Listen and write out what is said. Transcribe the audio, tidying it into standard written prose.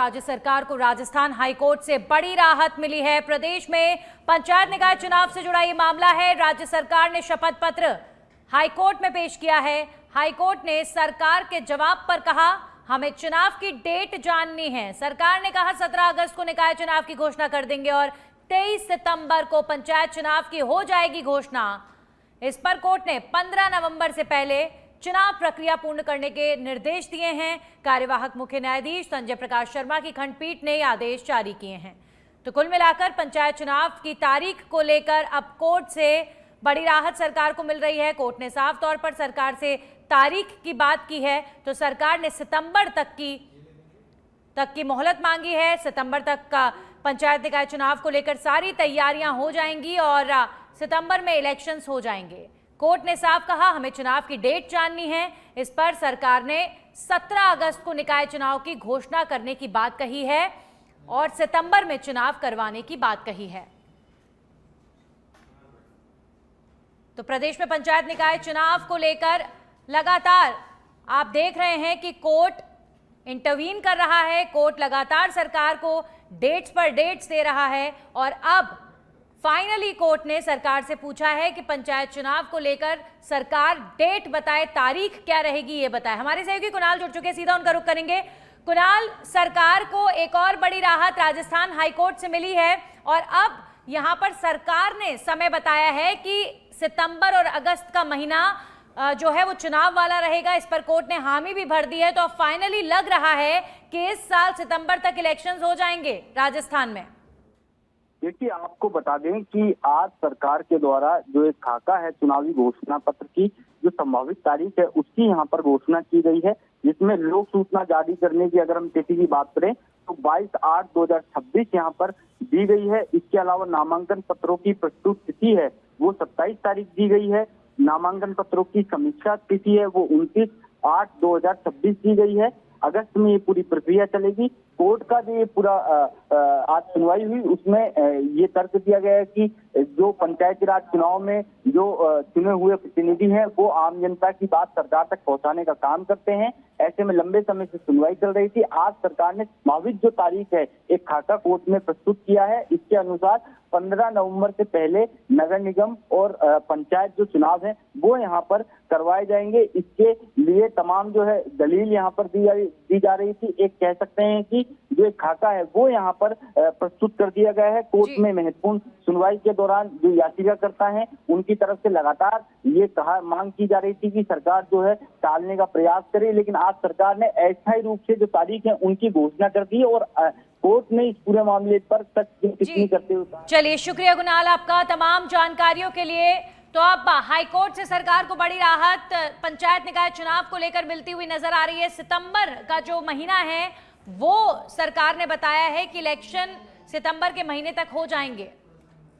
राज्य सरकार को राजस्थान हाईकोर्ट से बड़ी राहत मिली है। प्रदेश में पंचायत निकाय चुनाव से जुड़ा ये मामला है। राज्य सरकार ने शपथ पत्र हाईकोर्ट में पेश किया है। हाईकोर्ट ने सरकार के जवाब पर कहा, हमें चुनाव की डेट जाननी है। सरकार ने कहा 17 अगस्त को निकाय चुनाव की घोषणा कर देंगे और 23 सितंबर को पंचायत चुनाव की हो जाएगी घोषणा। इस पर कोर्ट ने 15 नवंबर से पहले चुनाव प्रक्रिया पूर्ण करने के निर्देश दिए हैं। कार्यवाहक मुख्य न्यायाधीश संजय प्रकाश शर्मा की खंडपीठ ने आदेश जारी किए हैं। तो कुल मिलाकर पंचायत चुनाव की तारीख को लेकर अब कोर्ट से बड़ी राहत सरकार को मिल रही है। कोर्ट ने साफ तौर पर सरकार से तारीख की बात की है, तो सरकार ने सितंबर तक की मोहलत मांगी है। सितंबर तक का पंचायत निकाय चुनाव को लेकर सारी तैयारियां हो जाएंगी और सितंबर में इलेक्शंस हो जाएंगे। कोर्ट ने साफ कहा, हमें चुनाव की डेट जाननी है। इस पर सरकार ने 17 अगस्त को निकाय चुनाव की घोषणा करने की बात कही है और सितंबर में चुनाव करवाने की बात कही है। तो प्रदेश में पंचायत निकाय चुनाव को लेकर लगातार आप देख रहे हैं कि कोर्ट इंटरवीन कर रहा है। कोर्ट लगातार सरकार को डेट्स पर डेट्स दे रहा है और अब फाइनली कोर्ट ने सरकार से पूछा है कि पंचायत चुनाव को लेकर सरकार डेट बताए, तारीख क्या रहेगी ये बताए। हमारे सहयोगी कुणाल जुड़ चुके हैं, सीधा उनका रुख करेंगे। कुणाल, सरकार को एक और बड़ी राहत राजस्थान हाईकोर्ट से मिली है और अब यहां पर सरकार ने समय बताया है कि सितंबर और अगस्त का महीना जो है वो चुनाव वाला रहेगा। इस पर कोर्ट ने हामी भी भर दी है। तो अब फाइनली लग रहा है कि इस साल सितंबर तक इलेक्शंस हो जाएंगे राजस्थान में। देखिए, आपको बता दें कि आज सरकार के द्वारा जो एक खाका है चुनावी घोषणा पत्र की जो संभावित तारीख है उसकी यहाँ पर घोषणा की गई है, जिसमें लोक सूचना जारी करने की अगर हम तिथि की बात करें तो 22/8/2026 यहाँ पर दी गई है। इसके अलावा नामांकन पत्रों की प्रस्तुत तिथि है वो 27 तारीख दी गई है। नामांकन पत्रों की समीक्षा तिथि है वो 29/8/2026 दी गई है। अगस्त में ये पूरी प्रक्रिया चलेगी। कोर्ट का जो ये पूरा आज सुनवाई हुई उसमें ये तर्क दिया गया है कि जो पंचायती राज चुनाव में जो चुने हुए प्रतिनिधि हैं वो आम जनता की बात सरकार तक पहुंचाने का काम करते हैं। ऐसे में लंबे समय से सुनवाई चल रही थी। आज सरकार ने संभावित जो तारीख है एक खाका कोर्ट में प्रस्तुत किया है। इसके अनुसार 15 नवंबर से पहले नगर निगम और पंचायत जो चुनाव है वो यहाँ पर करवाए जाएंगे। इसके लिए तमाम जो है दलील यहाँ पर दी जा रही थी। एक कह सकते हैं कि जो एक खाका है वो यहाँ पर प्रस्तुत कर दिया गया है। कोर्ट में महत्वपूर्ण सुनवाई के दौरान जो याचिकाकर्ता हैं उनकी तरफ से लगातार ये मांग की जा रही थी कि सरकार जो है टालने का प्रयास करे, लेकिन आज सरकार ने अस्थायी रूप से जो तारीख है उनकी घोषणा कर दी और कोर्ट ने इस पूरे मामले पर सख्त टिप्पणी करते हुए। चलिए, शुक्रिया कुणाल आपका तमाम जानकारियों के लिए। तो अब हाईकोर्ट से सरकार को बड़ी राहत पंचायत निकाय चुनाव को लेकर मिलती हुई नजर आ रही है। सितंबर का जो महीना है वो सरकार ने बताया है कि इलेक्शन सितंबर के महीने तक हो जाएंगे।